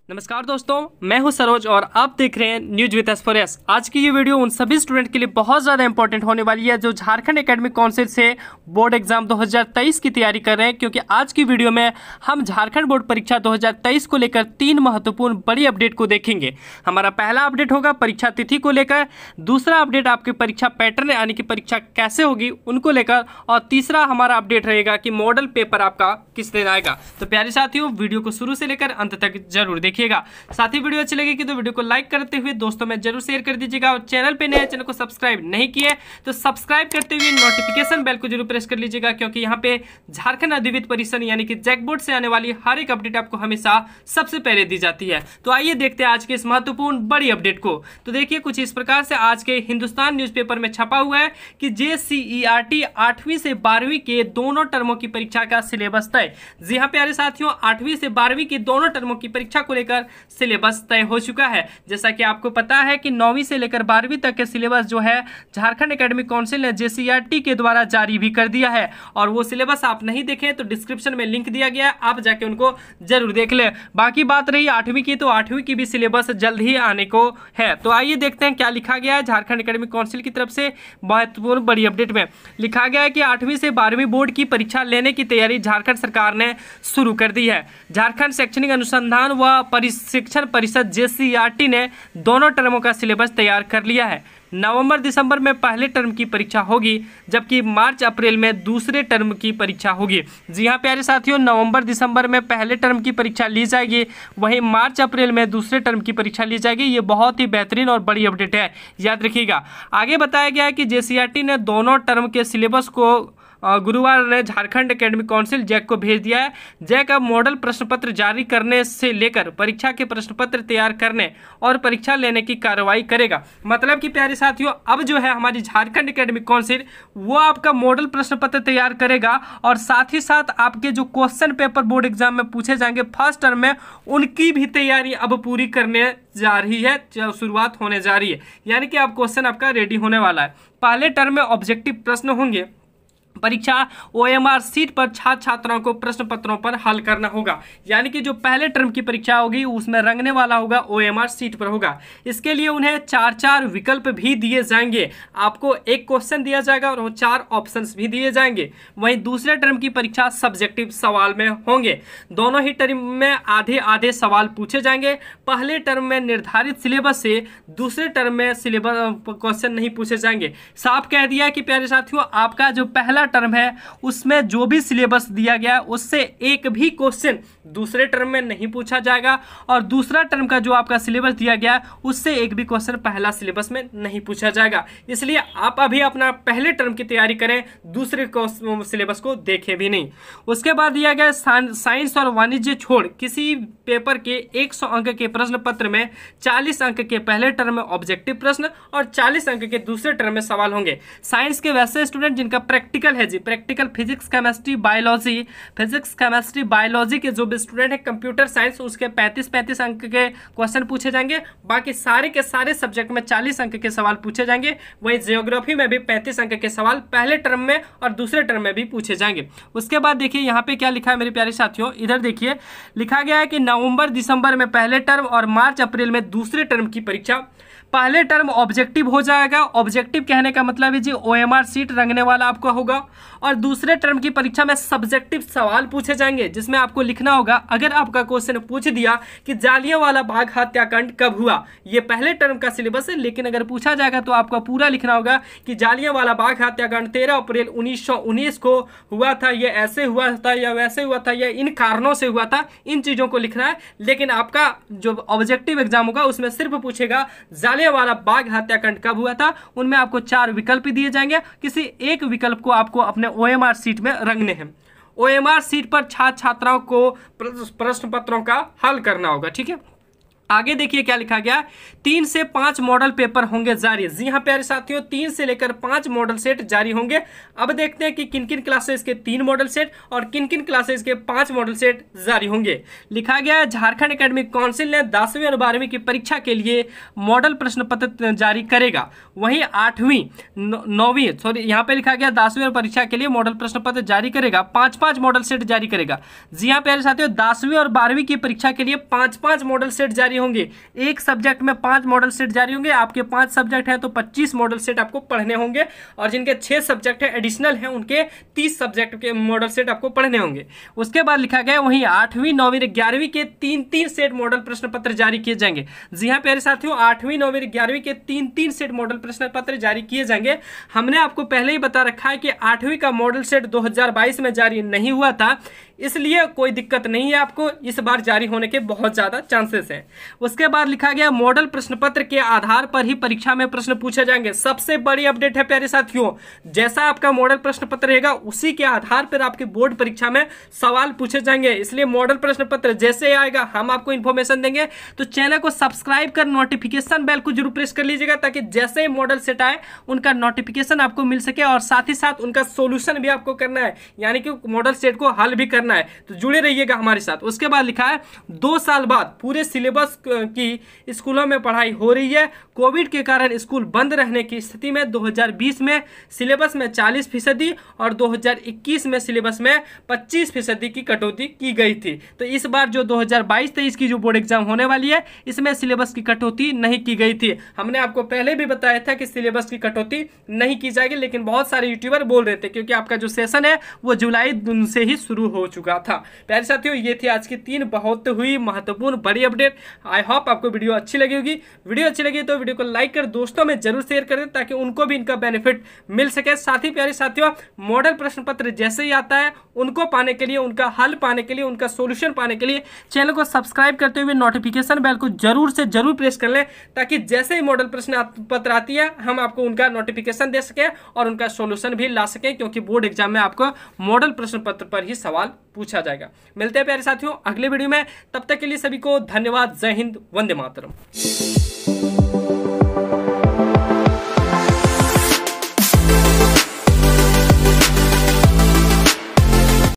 नमस्कार दोस्तों, मैं हूं सरोज और आप देख रहे हैं न्यूज विद एस4एस। आज की ये वीडियो उन सभी स्टूडेंट के लिए बहुत ज़्यादा इंपॉर्टेंट होने वाली है जो झारखंड एकेडमिक काउंसिल से बोर्ड एग्जाम 2023 की तैयारी कर रहे हैं, क्योंकि आज की वीडियो में हम झारखंड बोर्ड परीक्षा 2023 को लेकर 3 महत्वपूर्ण बड़ी अपडेट को देखेंगे। हमारा पहला अपडेट होगा परीक्षा तिथि को लेकर, दूसरा अपडेट आपकी परीक्षा पैटर्न यानी कि परीक्षा कैसे होगी उनको लेकर, और तीसरा हमारा अपडेट रहेगा कि मॉडल पेपर आपका किस दिन आएगा। तो प्यारे साथियों, वीडियो को शुरू से लेकर अंत तक जरूर देखिएगा। साथ ही वीडियो अच्छी लगेगी तो वीडियो को लाइक करते हुए दोस्तों में जरूर शेयर कर दीजिएगा, और चैनल पे नए चैनल को सब्सक्राइब नहीं किए तो सब्सक्राइब करते हुए नोटिफिकेशन बेल को जरूर प्रेस कर लीजिएगा, क्योंकि यहाँ पे झारखंड अधिविद्य परिषद यानी कि जैक बोर्ड से आने वाली हर एक अपडेट आपको हमेशा सबसे पहले दी जाती है। तो आइए देखते हैं आज के इस महत्वपूर्ण बड़ी अपडेट को। तो देखिए कुछ इस प्रकार से आज के हिंदुस्तान न्यूज़पेपर में छपा हुआ है कि JCERT 8वीं से 12वीं के दोनों टर्मों की परीक्षा का सिलेबस तय। जी हाँ प्यारे साथियों, 8वीं से 12वीं की दोनों टर्मों की परीक्षा को लेकर सिलेबस तय हो चुका है। जैसा कि आपको पता है कि 9वीं से लेकर 12वीं तक के सिलेबस जो है झारखंड एकेडमिक काउंसिल ने JCERT के द्वारा जारी भी कर दिया है, और वो सिलेबस आप नहीं देखें तो डिस्क्रिप्शन में लिंक दिया गया है, आप जाके उनको जरूर देख लें। बाकी बात रही 8वीं की, तो 8वीं की भी सिलेबस जल्द ही आने को है। तो आइए देखते हैं क्या लिखा गया है झारखंड एकेडमिक काउंसिल की तरफ से। महत्वपूर्ण बड़ी अपडेट में लिखा गया है कि 8वीं से 12वीं बोर्ड की परीक्षा लेने की तैयारी झारखंड सरकार ने शुरू कर दी है। झारखंड शैक्षणिक अनुसंधान व शिक्षण परिषद JCERT ने दोनों टर्मों का सिलेबस तैयार कर लिया है। नवंबर दिसंबर में पहले टर्म की परीक्षा होगी, जबकि मार्च अप्रैल में दूसरे टर्म की परीक्षा होगी। जी हाँ प्यारे साथियों, नवंबर दिसंबर में पहले टर्म की परीक्षा ली जाएगी, वहीं मार्च अप्रैल में दूसरे टर्म की परीक्षा ली जाएगी। ये बहुत ही बेहतरीन और बड़ी अपडेट है, याद रखिएगा। आगे बताया गया है कि JCERT ने दोनों टर्म के सिलेबस को गुरुवार ने झारखंड एकेडमिक काउंसिल जैक को भेज दिया है। जैक अब मॉडल प्रश्न पत्र जारी करने से लेकर परीक्षा के प्रश्न पत्र तैयार करने और परीक्षा लेने की कार्रवाई करेगा। मतलब कि प्यारे साथियों, अब जो है हमारी झारखंड एकेडमिक काउंसिल वो आपका मॉडल प्रश्न पत्र तैयार करेगा, और साथ ही साथ आपके जो क्वेश्चन पेपर बोर्ड एग्जाम में पूछे जाएंगे फर्स्ट टर्म में, उनकी भी तैयारी अब पूरी करने जा रही है, शुरुआत होने जा रही है। यानी कि अब क्वेश्चन आपका रेडी होने वाला है। पहले टर्म में ऑब्जेक्टिव प्रश्न होंगे। परीक्षा OMR सीट पर छात्र छात्राओं को प्रश्न पत्रों पर हल करना होगा। यानी कि जो पहले टर्म की परीक्षा होगी उसमें रंगने वाला होगा OMR सीट पर होगा। इसके लिए उन्हें 4-4 विकल्प भी दिए जाएंगे। आपको एक क्वेश्चन दिया जाएगा और 4 ऑप्शंस भी दिए जाएंगे। वहीं दूसरे टर्म की परीक्षा सब्जेक्टिव सवाल में होंगे। दोनों ही टर्म में आधे आधे सवाल पूछे जाएंगे। पहले टर्म में निर्धारित सिलेबस से दूसरे टर्म में सिलेबस क्वेश्चन नहीं पूछे जाएंगे। साफ कह दिया कि प्यारे साथियों, आपका जो पहला टर्म है उसमें जो भी सिलेबस दिया गया उससे एक भी क्वेश्चन दूसरे टर्म में नहीं पूछा जाएगा, और दूसरा टर्म का जो आपका सिलेबस दिया गया उससे एक भी क्वेश्चन पहला सिलेबस में नहीं पूछा जाएगा। इसलिए आप अभी अपना पहले टर्म की तैयारी करें, दूसरे सिलेबस को देखें भी नहीं। उसके बाद दिया गया साइंस और वाणिज्य छोड़ किसी पेपर के 100 अंक के प्रश्न पत्र में 40 अंक के पहले टर्म में ऑब्जेक्टिव प्रश्न और 40 अंक के दूसरे टर्म में सवाल होंगे। साइंस के वैसे स्टूडेंट जिनका प्रैक्टिकल है जी, प्रैक्टिकल फिजिक्स केमिस्ट्री बायोलॉजी के जो स्टूडेंट है कंप्यूटर साइंस, उसके 35 अंक के क्वेश्चन पूछे जाएंगे। बाकी सारे के सारे सब्जेक्ट में 40 अंक के सवाल पूछे जाएंगे। वहीं ज्योग्राफी में भी 35 अंक के सवाल पहले टर्म में और दूसरे टर्म में भी पूछे जाएंगे। उसके बाद देखिए यहाँ पे क्या लिखा है मेरे प्यारे साथियों, इधर देखिए लिखा गया है कि नवंबर दिसंबर में पहले टर्म और मार्च अप्रैल में दूसरे टर्म की परीक्षा। पहले टर्म ऑब्जेक्टिव हो जाएगा। ऑब्जेक्टिव कहने का मतलब है जी OMR सीट रंगने वाला आपका होगा, और दूसरे टर्म की परीक्षा में सब्जेक्टिव सवाल पूछे जाएंगे, जिसमें आपको लिखना होगा अगर आपका क्वेश्चन पूछ दिया कि जालियांवाला बाग हत्याकांड कब हुआ। ये पहले टर्म का सिलेबस है, लेकिन अगर पूछा जाएगा तो आपको पूरा लिखना होगा कि जालियांवाला बाग हत्याकांड 13 अप्रैल 1919 को हुआ था, ये ऐसे हुआ था या वैसे हुआ था या इन कारणों से हुआ था, इन चीज़ों को लिखना है। लेकिन आपका जो ऑब्जेक्टिव एग्जाम होगा उसमें सिर्फ पूछेगा जालियांवाला बाग हत्याकांड कब हुआ था। उनमें आपको 4 विकल्प दिए जाएंगे, किसी एक विकल्प को आपको अपने OMR सीट में रंगने हैं। OMR सीट पर छात्र छात्राओं को प्रश्न पत्रों का हल करना होगा, ठीक है। आगे देखिए क्या लिखा गया, 3 से 5 मॉडल पेपर होंगे जारी। जी हाँ प्यारे साथियों, 3 से लेकर 5 मॉडल सेट जारी होंगे। अब देखते हैं कि किन किन क्लासेस के 3 मॉडल सेट और किन किन क्लासेस के 5 मॉडल सेट जारी होंगे। लिखा गया है, झारखंड एकेडमिक काउंसिल ने 10वीं और 12वीं की परीक्षा के लिए मॉडल प्रश्न पत्र जारी करेगा। वहीं 8वीं 9वीं यहाँ पे लिखा गया 10वीं और परीक्षा के लिए मॉडल प्रश्न पत्र जारी करेगा, 5-5 मॉडल सेट जारी करेगा। जी हाँ प्यारे साथियों, 10वीं और 12वीं की परीक्षा के लिए 5-5 मॉडल सेट जारी होंगे। एक सब्जेक्ट में 5 मॉडल सेट जारी होंगे। आपके 5 सब्जेक्ट हैं तो 25 मॉडल सेट आपको पढ़ने होंगे, और जिनके 6 सब्जेक्ट हैं एडिशनल हैं उनके 30 सब्जेक्ट के मॉडल सेट आपको पढ़ने होंगे। उसके बाद लिखा गया वहीं 8वीं 9वीं 11वीं के 3-3 सेट मॉडल प्रश्न पत्र जारी किए जाएंगे। जी हाँ प्यारे साथियों, 8वीं 9वीं 11वीं के 3-3 सेट मॉडल प्रश्न पत्र जारी किए जाएंगे। हमने आपको पहले ही बता रखा है कि 8वीं का मॉडल सेट 2022 में जारी नहीं हुआ था, इसलिए कोई दिक्कत नहीं है आपको, इस बार जारी होने के बहुत ज्यादा चांसेस हैं। उसके बाद लिखा गया मॉडल प्रश्न पत्र के आधार पर ही परीक्षा में प्रश्न पूछे जाएंगे। सबसे बड़ी अपडेट है प्यारे साथियों, जैसा आपका मॉडल प्रश्न पत्र रहेगा उसी के आधार पर आपके बोर्ड परीक्षा में सवाल पूछे जाएंगे। इसलिए मॉडल प्रश्न पत्र जैसे आएगा हम आपको इन्फॉर्मेशन देंगे, तो चैनल को सब्सक्राइब कर नोटिफिकेशन बेल को जरूर प्रेस कर लीजिएगा, ताकि जैसे ही मॉडल सेट आए उनका नोटिफिकेशन आपको मिल सके, और साथ ही साथ उनका सोल्यूशन भी आपको करना है, यानी कि मॉडल सेट को हल भी करना है। तो जुड़े रहिएगा हमारे साथ। उसके बाद लिखा है 2 साल बाद पूरे सिलेबस की स्कूलों में पढ़ाई हो रही है। कोविड के कारण स्कूल बंद रहने की स्थिति में 2020 में सिलेबस में 40% और 2021 में सिलेबस में 25% की कटौती की गई थी। तो इस बार जो 2022-23 की जो बोर्ड एग्जाम होने वाली है इसमें सिलेबस की कटौती नहीं की गई थी। हमने आपको पहले भी बताया था कि सिलेबस की कटौती नहीं की जाएगी, लेकिन बहुत सारे यूट्यूबर बोल रहे थे क्योंकि आपका जो सेशन है वो जुलाई से ही शुरू हो चुका था। प्यारे साथियों, ये थी आज की 3 बहुत हुई महत्वपूर्ण बड़ी अपडेट। आई होप आपको वीडियो अच्छी लगी होगी। वीडियो अच्छी लगी तो वीडियो को लाइक कर दोस्तों में जरूर शेयर कर दें, ताकि उनको भी इनका बेनिफिट मिल सके। साथ ही प्यारे साथियों, मॉडल प्रश्न पत्र जैसे ही आता है उनको पाने के लिए, उनका हल पाने के लिए, उनका सोल्यूशन पाने के लिए चैनल को सब्सक्राइब करते हुए नोटिफिकेशन बेल को जरूर से जरूर प्रेस कर लें, ताकि जैसे ही मॉडल प्रश्न पत्र आती है हम आपको उनका नोटिफिकेशन दे सकें और उनका सोल्यूशन भी ला सकें, क्योंकि बोर्ड एग्जाम में आपको मॉडल प्रश्न पत्र पर ही सवाल पूछा जाएगा। मिलते हैं प्यारे साथियों अगले वीडियो में, तब तक के लिए सभी को धन्यवाद। जय हिंद, वंदे मातरम।